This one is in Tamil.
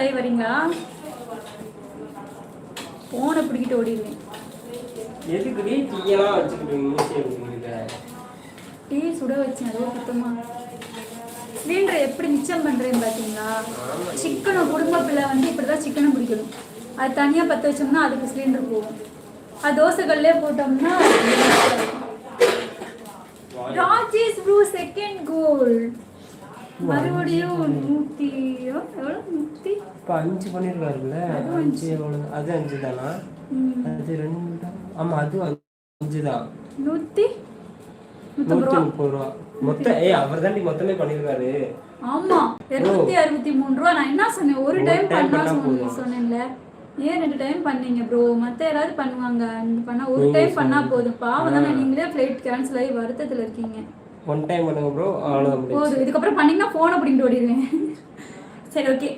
லைவ் வரீங்களா? போனை பிடிக்கிட்டு ஓடிடுவேன். எதுக்குடி டீயெல்லாம் வச்சுக்கிட்டு டீ சுட வச்சேன் அதோ சுத்தமா. சிலிண்டரை எப்படி மிச்சம் பண்ணுறேன்னு பார்த்தீங்களா? சிக்கனை குடும்ப பிள்ளை வந்து இப்படி தான் சிக்கனை பிடிக்கணும். அது தனியாக பற்ற வச்சோம்னா அதுக்கு சிலிண்டர் போகும். அது தோசைகள்லேயே போட்டோம்னா ராஜேஷ் ப்ரூ செகண்ட் கோல். மறுபடியும் 100 எவ்வளோ 100 இப்போ 5 பண்ணியிருக்காருல்ல. அது 5 எவ்வளோ? அது 5 தானா? அது 2 தான். ஆமாம் அது 5 தான். 130 ரூபா மொத்தம். அவர் தாண்டி மொத்தமே பண்ணியிருக்காரு. ஆமா 263 ரூபா. நான் என்ன சொன்னேன், ஒரு டைம் பண்ணா சொன்னேன்ல. ஏன் 2 டைம் பண்ணீங்க ப்ரோ? மற்ற யாராவது பண்ணுவாங்க, பண்ணா ஒரு டைம் பண்ணா போதும். பாவம் தானே, நீங்களே ஃப்ளைட் கேன்சல் ஆகி வருத்தத்தில் இருக்கீங்க. ஒன் டைம் பண்ணுங்க ப்ரோ, அவ்வளோதான். போதும். இதுக்கப்புறம் பண்ணீங்கன்னா ஃபோனை பிடிங்கிட்டு ஓடிடுவேன். சரி ஓகே.